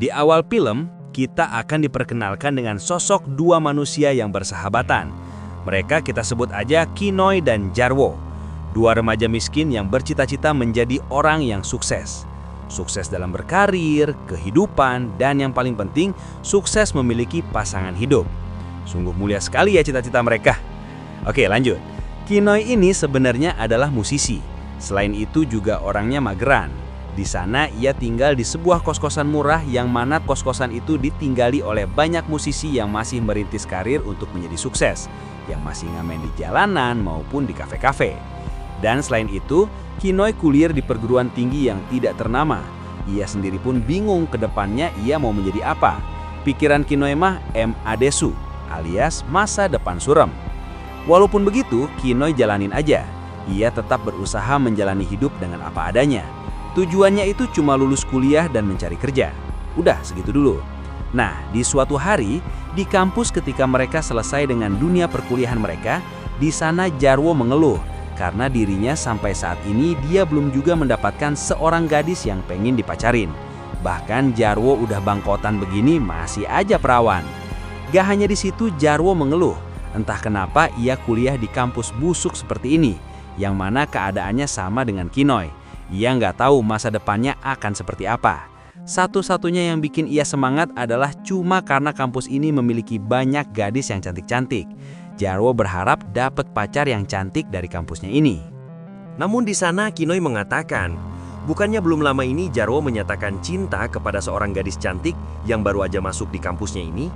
Di awal film, kita akan diperkenalkan dengan sosok dua manusia yang bersahabatan. Mereka kita sebut aja Kinoy dan Jarwo. Dua remaja miskin yang bercita-cita menjadi orang yang sukses. Sukses dalam berkarir, kehidupan, dan yang paling penting, sukses memiliki pasangan hidup. Sungguh mulia sekali ya cita-cita mereka. Oke, lanjut. Kinoy ini sebenarnya adalah musisi. Selain itu juga orangnya mageran. Di sana ia tinggal di sebuah kos-kosan murah yang mana kos-kosan itu ditinggali oleh banyak musisi yang masih merintis karir untuk menjadi sukses, yang masih ngamen di jalanan maupun di kafe-kafe. Dan selain itu, Kinoy kuliah di perguruan tinggi yang tidak ternama. Ia sendiri pun bingung ke depannya ia mau menjadi apa. Pikiran Kinoy mah Adesu, alias masa depan suram. Walaupun begitu, Kinoy jalanin aja. Ia tetap berusaha menjalani hidup dengan apa adanya. Tujuannya itu cuma lulus kuliah dan mencari kerja. Udah segitu dulu. Nah, di suatu hari, di kampus ketika mereka selesai dengan dunia perkuliahan mereka, di sana Jarwo mengeluh karena dirinya sampai saat ini dia belum juga mendapatkan seorang gadis yang pengen dipacarin. Bahkan Jarwo udah bangkotan begini masih aja perawan. Gak hanya di situ Jarwo mengeluh, entah kenapa ia kuliah di kampus busuk seperti ini, yang mana keadaannya sama dengan Kinoy. Ia nggak tahu masa depannya akan seperti apa. Satu-satunya yang bikin ia semangat adalah cuma karena kampus ini memiliki banyak gadis yang cantik-cantik. Jarwo berharap dapat pacar yang cantik dari kampusnya ini. Namun di sana Kinoy mengatakan, bukannya belum lama ini Jarwo menyatakan cinta kepada seorang gadis cantik yang baru aja masuk di kampusnya ini?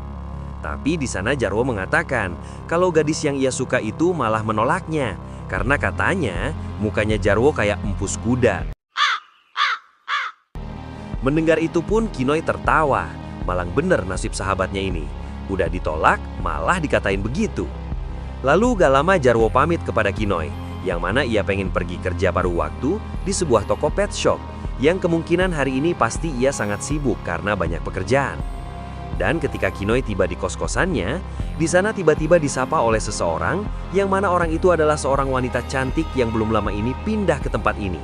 Tapi di sana Jarwo mengatakan kalau gadis yang ia suka itu malah menolaknya karena katanya mukanya Jarwo kayak empus kuda. Mendengar itu pun Kinoy tertawa. Malang bener nasib sahabatnya ini. Udah ditolak malah dikatain begitu. Lalu gak lama Jarwo pamit kepada Kinoy, yang mana ia pengen pergi kerja paruh waktu di sebuah toko pet shop, yang kemungkinan hari ini pasti ia sangat sibuk karena banyak pekerjaan. Dan ketika Kinoy tiba di kos-kosannya, di sana tiba-tiba disapa oleh seseorang, yang mana orang itu adalah seorang wanita cantik yang belum lama ini pindah ke tempat ini.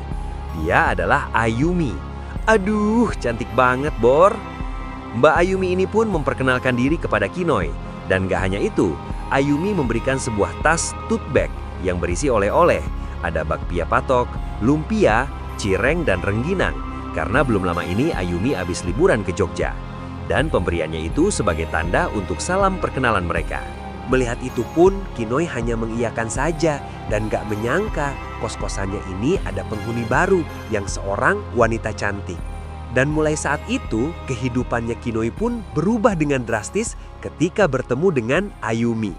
Dia adalah Ayumi. Aduh, cantik banget, Bor. Mbak Ayumi ini pun memperkenalkan diri kepada Kinoy. Dan gak hanya itu, Ayumi memberikan sebuah tas tote bag yang berisi oleh-oleh. Ada bakpia patok, lumpia, cireng, dan rengginang. Karena belum lama ini Ayumi habis liburan ke Jogja. Dan pemberiannya itu sebagai tanda untuk salam perkenalan mereka. Melihat itu pun, Kinoy hanya mengiyakan saja dan gak menyangka kos-kosannya ini ada penghuni baru yang seorang wanita cantik. Dan mulai saat itu, kehidupannya Kinoy pun berubah dengan drastis ketika bertemu dengan Ayumi.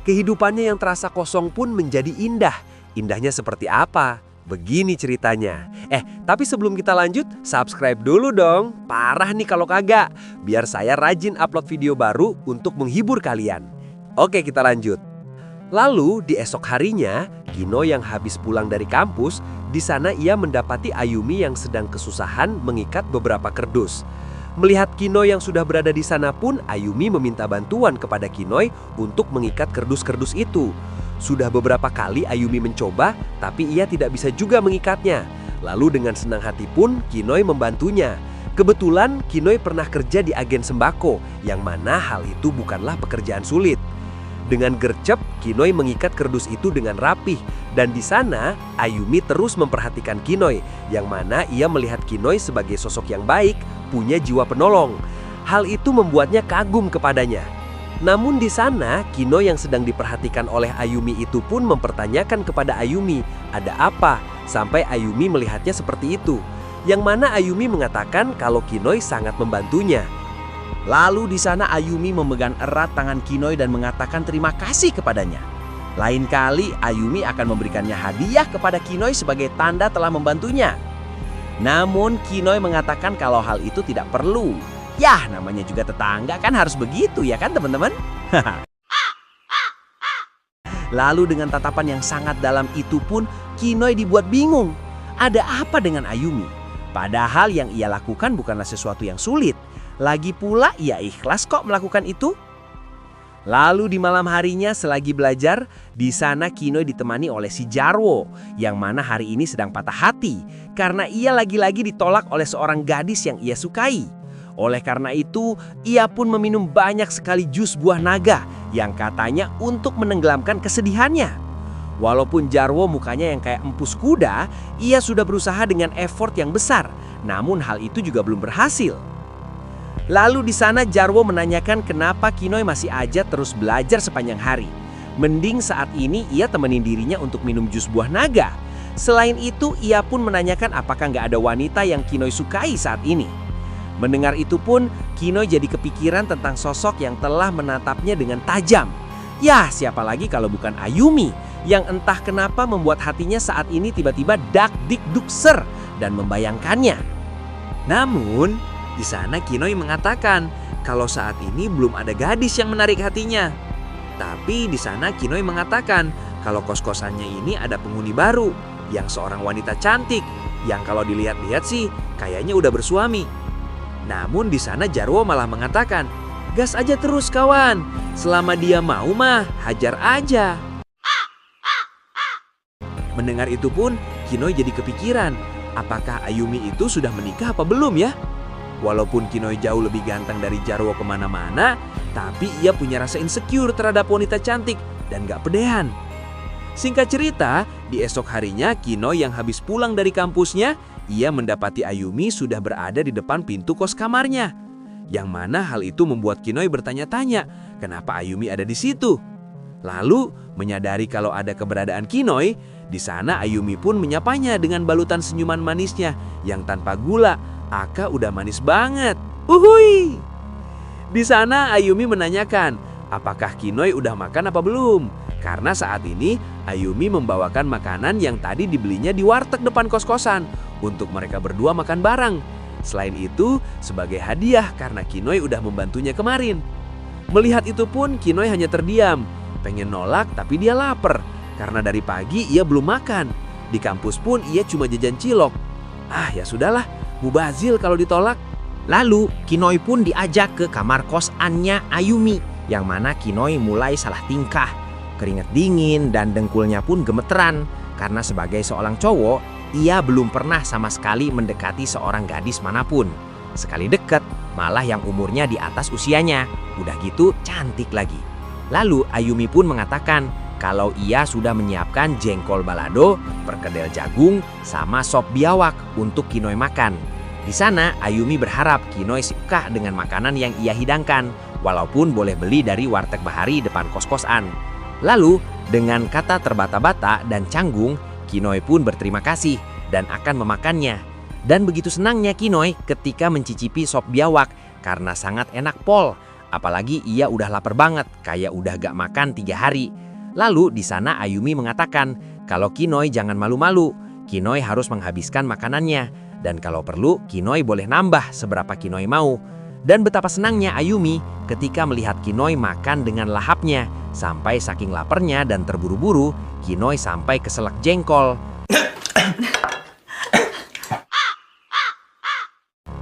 Kehidupannya yang terasa kosong pun menjadi indah. Indahnya seperti apa? Begini ceritanya. Tapi sebelum kita lanjut, subscribe dulu dong. Parah nih kalau kagak. Biar saya rajin upload video baru untuk menghibur kalian. Oke, kita lanjut. Lalu di esok harinya, Kinoy yang habis pulang dari kampus, di sana ia mendapati Ayumi yang sedang kesusahan mengikat beberapa kerdus. Melihat Kinoy yang sudah berada di sana pun, Ayumi meminta bantuan kepada Kinoy untuk mengikat kerdus-kerdus itu. Sudah beberapa kali Ayumi mencoba, tapi ia tidak bisa juga mengikatnya. Lalu dengan senang hati pun Kinoy membantunya. Kebetulan Kinoy pernah kerja di agen sembako, yang mana hal itu bukanlah pekerjaan sulit. Dengan gercep, Kinoy mengikat kerdus itu dengan rapih. Dan di sana, Ayumi terus memperhatikan Kinoy, yang mana ia melihat Kinoy sebagai sosok yang baik, punya jiwa penolong. Hal itu membuatnya kagum kepadanya. Namun di sana, Kinoy yang sedang diperhatikan oleh Ayumi itu pun mempertanyakan kepada Ayumi, ada apa? Sampai Ayumi melihatnya seperti itu. Yang mana Ayumi mengatakan kalau Kinoy sangat membantunya. Lalu di sana Ayumi memegang erat tangan Kinoy dan mengatakan terima kasih kepadanya. Lain kali Ayumi akan memberikannya hadiah kepada Kinoy sebagai tanda telah membantunya. Namun Kinoy mengatakan kalau hal itu tidak perlu. Yah, namanya juga tetangga kan harus begitu ya kan teman-teman? Lalu dengan tatapan yang sangat dalam itu pun Kinoy dibuat bingung. Ada apa dengan Ayumi? Padahal yang ia lakukan bukanlah sesuatu yang sulit. Lagi pula ia ikhlas kok melakukan itu. Lalu di malam harinya selagi belajar, di sana Kinoy ditemani oleh si Jarwo, yang mana hari ini sedang patah hati karena ia lagi-lagi ditolak oleh seorang gadis yang ia sukai. Oleh karena itu, ia pun meminum banyak sekali jus buah naga yang katanya untuk menenggelamkan kesedihannya. Walaupun Jarwo mukanya yang kayak empus kuda, ia sudah berusaha dengan effort yang besar. Namun hal itu juga belum berhasil. Lalu di sana Jarwo menanyakan kenapa Kinoy masih aja terus belajar sepanjang hari. Mending saat ini ia temenin dirinya untuk minum jus buah naga. Selain itu, ia pun menanyakan apakah nggak ada wanita yang Kinoy sukai saat ini. Mendengar itu pun, Kinoy jadi kepikiran tentang sosok yang telah menatapnya dengan tajam. Ya, siapa lagi kalau bukan Ayumi, yang entah kenapa membuat hatinya saat ini tiba-tiba dak-dik-duk-ser dan membayangkannya. Namun, di sana Kinoy mengatakan kalau saat ini belum ada gadis yang menarik hatinya. Tapi di sana Kinoy mengatakan kalau kos-kosannya ini ada penghuni baru, yang seorang wanita cantik, yang kalau dilihat-lihat sih kayaknya udah bersuami. Namun di sana Jarwo malah mengatakan, gas aja terus kawan, selama dia mau mah hajar aja. Mendengar itu pun Kinoy jadi kepikiran, apakah Ayumi itu sudah menikah apa belum ya? Walaupun Kinoy jauh lebih ganteng dari Jarwo kemana-mana, tapi ia punya rasa insecure terhadap wanita cantik dan gak pedean. Singkat cerita, di esok harinya Kinoy yang habis pulang dari kampusnya, ia mendapati Ayumi sudah berada di depan pintu kos kamarnya. Yang mana hal itu membuat Kinoy bertanya-tanya, kenapa Ayumi ada di situ? Lalu, menyadari kalau ada keberadaan Kinoy, di sana Ayumi pun menyapanya dengan balutan senyuman manisnya yang tanpa gula. Aka udah manis banget. Uhuy! Di sana Ayumi menanyakan, apakah Kinoy udah makan apa belum? Karena saat ini Ayumi membawakan makanan yang tadi dibelinya di warteg depan kos-kosan untuk mereka berdua makan bareng. Selain itu, sebagai hadiah karena Kinoy udah membantunya kemarin. Melihat itu pun Kinoy hanya terdiam. Pengen nolak tapi dia lapar. Karena dari pagi ia belum makan. Di kampus pun ia cuma jajan cilok. Ah ya sudahlah, mubazil kalau ditolak. Lalu Kinoy pun diajak ke kamar kosannya Ayumi, yang mana Kinoy mulai salah tingkah. Keringat dingin dan dengkulnya pun gemeteran. Karena sebagai seorang cowok, ia belum pernah sama sekali mendekati seorang gadis manapun. Sekali dekat, malah yang umurnya di atas usianya. Udah gitu cantik lagi. Lalu Ayumi pun mengatakan kalau ia sudah menyiapkan jengkol balado, perkedel jagung, sama sop biawak untuk Kinoy makan. Di sana Ayumi berharap Kinoy suka dengan makanan yang ia hidangkan, walaupun boleh beli dari warteg bahari depan kos-kosan. Lalu dengan kata terbata-bata dan canggung, Kinoy pun berterima kasih dan akan memakannya. Dan begitu senangnya Kinoy ketika mencicipi sop biawak karena sangat enak pol. Apalagi ia udah lapar banget, kayak udah gak makan 3 hari. Lalu di sana Ayumi mengatakan kalau Kinoy jangan malu-malu, Kinoy harus menghabiskan makanannya. Dan kalau perlu, Kinoy boleh nambah seberapa Kinoy mau. Dan betapa senangnya Ayumi ketika melihat Kinoy makan dengan lahapnya. Sampai saking laparnya dan terburu-buru, Kinoy sampai keselak jengkol.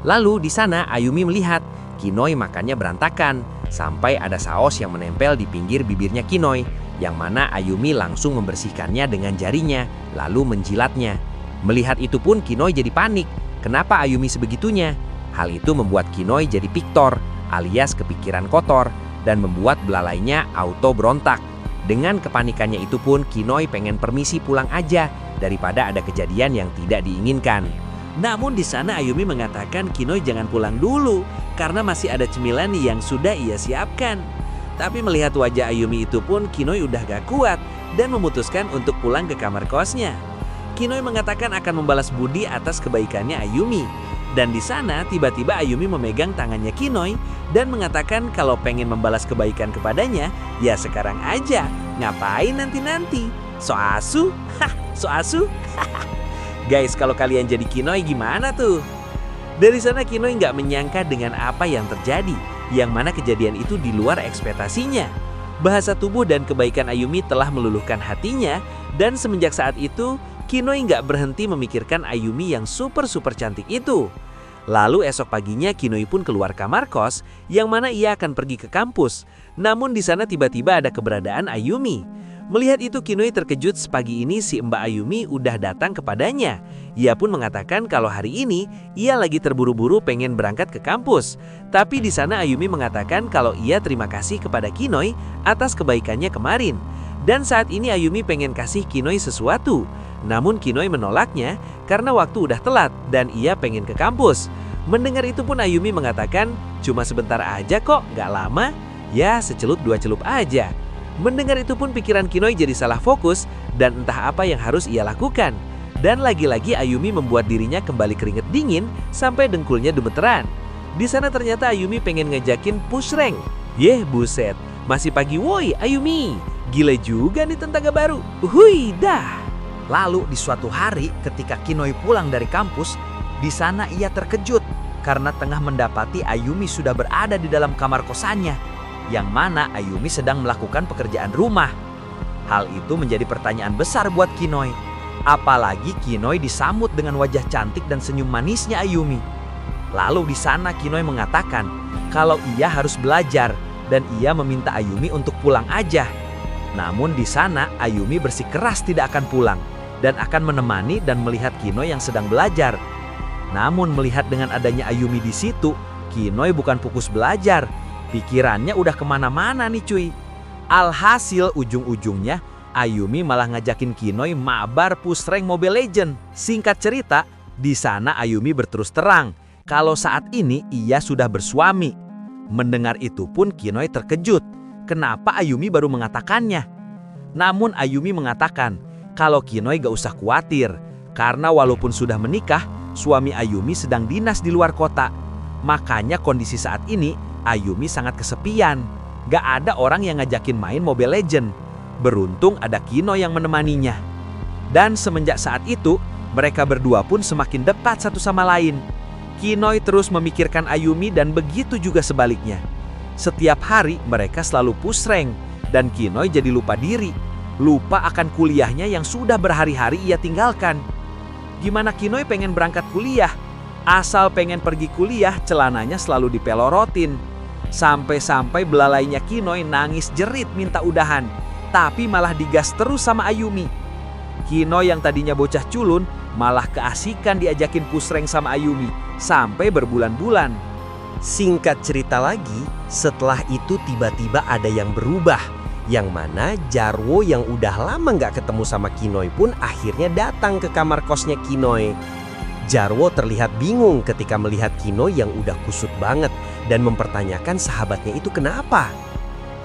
Lalu di sana Ayumi melihat Kinoy makannya berantakan, sampai ada saos yang menempel di pinggir bibirnya Kinoy, yang mana Ayumi langsung membersihkannya dengan jarinya, lalu menjilatnya. Melihat itu pun Kinoy jadi panik. Kenapa Ayumi sebegitunya? Hal itu membuat Kinoy jadi piktor, alias kepikiran kotor, dan membuat belalainya auto berontak. Dengan kepanikannya itu pun Kinoy pengen permisi pulang aja, daripada ada kejadian yang tidak diinginkan. Namun di sana Ayumi mengatakan Kinoy jangan pulang dulu karena masih ada cemilan yang sudah ia siapkan. Tapi melihat wajah Ayumi itu pun Kinoy udah gak kuat dan memutuskan untuk pulang ke kamar kosnya. Kinoy mengatakan akan membalas budi atas kebaikannya Ayumi. Dan di sana tiba-tiba Ayumi memegang tangannya Kinoy dan mengatakan kalau pengen membalas kebaikan kepadanya, ya sekarang aja. Ngapain nanti-nanti? So asu? Hah, so asu? Guys, kalau kalian jadi Kinoy gimana tuh? Dari sana Kinoy nggak menyangka dengan apa yang terjadi, yang mana kejadian itu di luar ekspektasinya. Bahasa tubuh dan kebaikan Ayumi telah meluluhkan hatinya, dan semenjak saat itu, Kinoy nggak berhenti memikirkan Ayumi yang super-super cantik itu. Lalu esok paginya Kinoy pun keluar kamar kos, yang mana ia akan pergi ke kampus. Namun di sana tiba-tiba ada keberadaan Ayumi. Melihat itu Kinoi terkejut sepagi ini si Mbak Ayumi udah datang kepadanya. Ia pun mengatakan kalau hari ini ia lagi terburu-buru pengen berangkat ke kampus. Tapi di sana Ayumi mengatakan kalau ia terima kasih kepada Kinoi atas kebaikannya kemarin. Dan saat ini Ayumi pengen kasih Kinoi sesuatu. Namun Kinoi menolaknya karena waktu udah telat dan ia pengen ke kampus. Mendengar itu pun Ayumi mengatakan cuma sebentar aja kok, gak lama. Ya secelup dua celup aja. Mendengar itu pun pikiran Kinoi jadi salah fokus dan entah apa yang harus ia lakukan. Dan lagi-lagi Ayumi membuat dirinya kembali keringet dingin sampai dengkulnya gemeteran. Di sana ternyata Ayumi pengen ngejakin push rank. Yeh buset, masih pagi woi Ayumi. Gile juga nih tentaga baru. Uhui dah. Lalu di suatu hari ketika Kinoi pulang dari kampus, di sana ia terkejut karena tengah mendapati Ayumi sudah berada di dalam kamar kosannya, yang mana Ayumi sedang melakukan pekerjaan rumah. Hal itu menjadi pertanyaan besar buat Kinoi. Apalagi Kinoi disambut dengan wajah cantik dan senyum manisnya Ayumi. Lalu di sana Kinoi mengatakan kalau ia harus belajar dan ia meminta Ayumi untuk pulang aja. Namun di sana Ayumi bersikeras tidak akan pulang dan akan menemani dan melihat Kinoi yang sedang belajar. Namun melihat dengan adanya Ayumi di situ, Kinoi bukan fokus belajar. Pikirannya udah kemana-mana nih cuy. Alhasil ujung-ujungnya Ayumi malah ngajakin Kinoi mabar push rank Mobile Legends. Singkat cerita, di sana Ayumi berterus terang kalau saat ini ia sudah bersuami. Mendengar itu pun Kinoi terkejut. Kenapa Ayumi baru mengatakannya? Namun Ayumi mengatakan kalau Kinoi gak usah khawatir karena walaupun sudah menikah, suami Ayumi sedang dinas di luar kota. Makanya kondisi saat ini Ayumi sangat kesepian. Gak ada orang yang ngajakin main Mobile Legends. Beruntung ada Kinoi yang menemaninya. Dan semenjak saat itu, mereka berdua pun semakin dekat satu sama lain. Kinoi terus memikirkan Ayumi dan begitu juga sebaliknya. Setiap hari mereka selalu push rank dan Kinoi jadi lupa diri. Lupa akan kuliahnya yang sudah berhari-hari ia tinggalkan. Gimana Kinoi pengen berangkat kuliah? Asal pengen pergi kuliah, celananya selalu dipelorotin. Sampai-sampai belalainya Kinoi nangis jerit minta udahan, tapi malah digas terus sama Ayumi. Kinoi yang tadinya bocah culun, malah keasikan diajakin push rank sama Ayumi, sampai berbulan-bulan. Singkat cerita lagi, setelah itu tiba-tiba ada yang berubah. Yang mana Jarwo yang udah lama gak ketemu sama Kinoi pun akhirnya datang ke kamar kosnya Kinoi. Jarwo terlihat bingung ketika melihat Kinoi yang udah kusut banget dan mempertanyakan sahabatnya itu kenapa.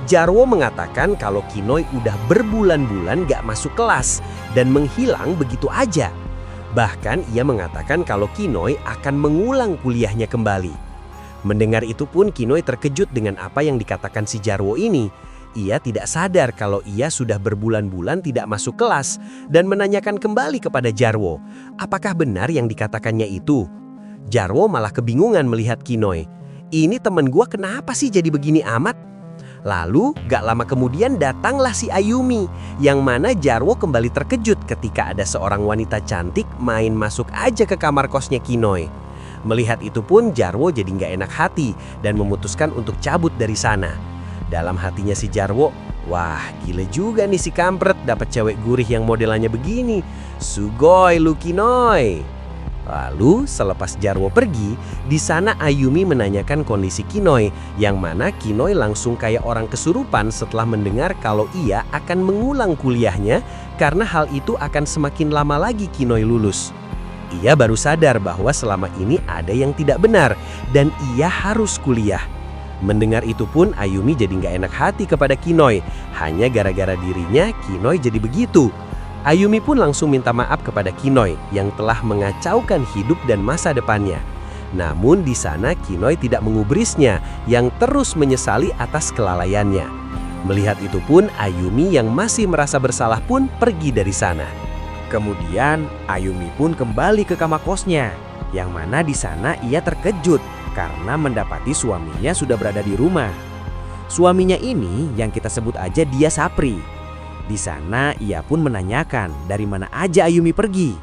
Jarwo mengatakan kalau Kinoi udah berbulan-bulan gak masuk kelas dan menghilang begitu aja. Bahkan ia mengatakan kalau Kinoi akan mengulang kuliahnya kembali. Mendengar itu pun Kinoi terkejut dengan apa yang dikatakan si Jarwo ini. Ia tidak sadar kalau ia sudah berbulan-bulan tidak masuk kelas dan menanyakan kembali kepada Jarwo, apakah benar yang dikatakannya itu? Jarwo malah kebingungan melihat Kinoi. Ini temen gua kenapa sih jadi begini amat? Lalu gak lama kemudian datanglah si Ayumi, yang mana Jarwo kembali terkejut ketika ada seorang wanita cantik main masuk aja ke kamar kosnya Kinoi. Melihat itu pun Jarwo jadi gak enak hati dan memutuskan untuk cabut dari sana. Dalam hatinya si Jarwo, wah gile juga nih si kampret dapat cewek gurih yang modelannya begini. Sugoi lu Kinoi. Lalu selepas Jarwo pergi, di sana Ayumi menanyakan kondisi Kinoi, yang mana Kinoi langsung kayak orang kesurupan setelah mendengar kalau ia akan mengulang kuliahnya karena hal itu akan semakin lama lagi Kinoi lulus. Ia baru sadar bahwa selama ini ada yang tidak benar dan ia harus kuliah. Mendengar itu pun Ayumi jadi gak enak hati kepada Kinoi. Hanya gara-gara dirinya Kinoi jadi begitu. Ayumi pun langsung minta maaf kepada Kinoi yang telah mengacaukan hidup dan masa depannya. Namun di sana Kinoi tidak mengubrisnya yang terus menyesali atas kelalaiannya. Melihat itu pun Ayumi yang masih merasa bersalah pun pergi dari sana. Kemudian Ayumi pun kembali ke kamar kosnya, yang mana di sana ia terkejut karena mendapati suaminya sudah berada di rumah. Suaminya ini yang kita sebut aja dia Sapri. Di sana ia pun menanyakan dari mana aja Ayumi pergi.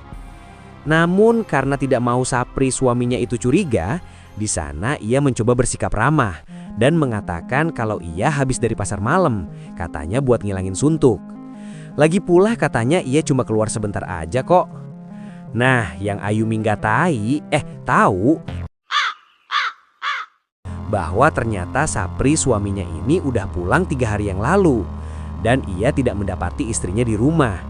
Namun karena tidak mau Sapri suaminya itu curiga, di sana ia mencoba bersikap ramah dan mengatakan kalau ia habis dari pasar malam, katanya buat ngilangin suntuk. Lagi pula katanya ia cuma keluar sebentar aja kok. Nah, yang Ayumi nggak tahu bahwa ternyata Sapri suaminya ini udah pulang 3 hari yang lalu. Dan ia tidak mendapati istrinya di rumah.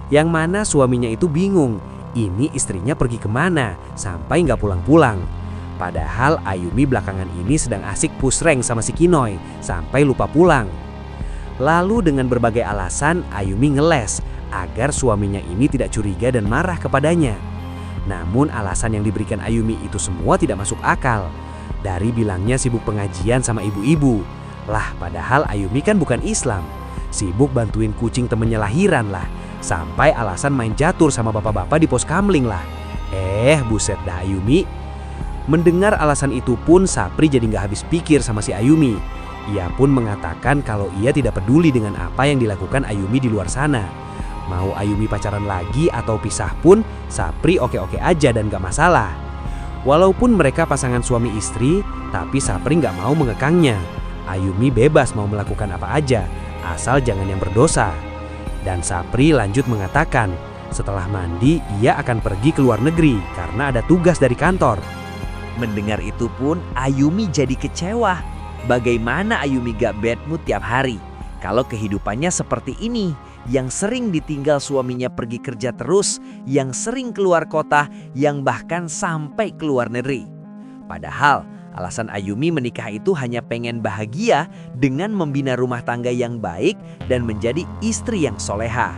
Yang mana suaminya itu bingung, ini istrinya pergi kemana sampai nggak pulang-pulang. Padahal Ayumi belakangan ini sedang asik push rank sama si Kinoy sampai lupa pulang. Lalu dengan berbagai alasan Ayumi ngeles agar suaminya ini tidak curiga dan marah kepadanya. Namun alasan yang diberikan Ayumi itu semua tidak masuk akal. Dari bilangnya sibuk pengajian sama ibu-ibu. Lah padahal Ayumi kan bukan Islam. Sibuk bantuin kucing temennya lahiran lah. Sampai alasan main catur sama bapak-bapak di pos kamling lah. Buset dah Ayumi. Mendengar alasan itu pun Sapri jadi nggak habis pikir sama si Ayumi. Ia pun mengatakan kalau ia tidak peduli dengan apa yang dilakukan Ayumi di luar sana. Mau Ayumi pacaran lagi atau pisah pun Sapri oke-oke aja dan gak masalah. Walaupun mereka pasangan suami istri, tapi Sapri nggak mau mengekangnya. Ayumi bebas mau melakukan apa aja, asal jangan yang berdosa. Dan Sapri lanjut mengatakan, setelah mandi ia akan pergi ke luar negeri karena ada tugas dari kantor. Mendengar itu pun Ayumi jadi kecewa. Bagaimana Ayumi gak bad mood tiap hari kalau kehidupannya seperti ini, yang sering ditinggal suaminya pergi kerja terus, yang sering keluar kota, yang bahkan sampai ke luar negeri. Padahal alasan Ayumi menikah itu hanya pengen bahagia dengan membina rumah tangga yang baik dan menjadi istri yang soleha.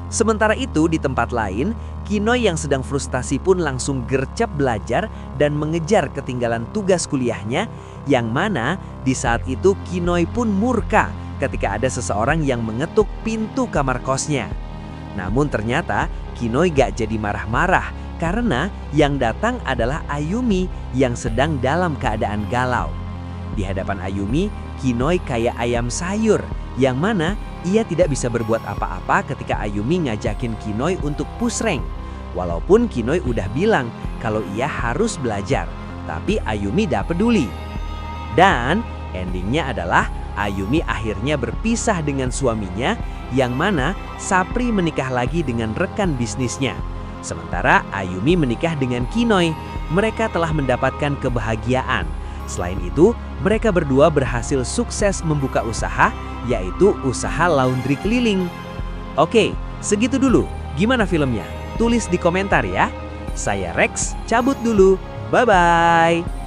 Sementara itu di tempat lain, Kinoy yang sedang frustasi pun langsung gercep belajar dan mengejar ketinggalan tugas kuliahnya, yang mana di saat itu Kinoy pun murka ketika ada seseorang yang mengetuk pintu kamar kosnya. Namun ternyata Kinoy gak jadi marah-marah karena yang datang adalah Ayumi yang sedang dalam keadaan galau. Di hadapan Ayumi, Kinoy kayak ayam sayur, yang mana ia tidak bisa berbuat apa-apa ketika Ayumi ngajakin Kinoy untuk push rank. Walaupun Kinoy udah bilang kalau ia harus belajar, tapi Ayumi gak peduli. Dan endingnya adalah Ayumi akhirnya berpisah dengan suaminya, yang mana Sapri menikah lagi dengan rekan bisnisnya. Sementara Ayumi menikah dengan Kinoy, mereka telah mendapatkan kebahagiaan. Selain itu, mereka berdua berhasil sukses membuka usaha, yaitu usaha laundry keliling. Oke, segitu dulu. Gimana filmnya? Tulis di komentar ya. Saya Rex, cabut dulu. Bye-bye.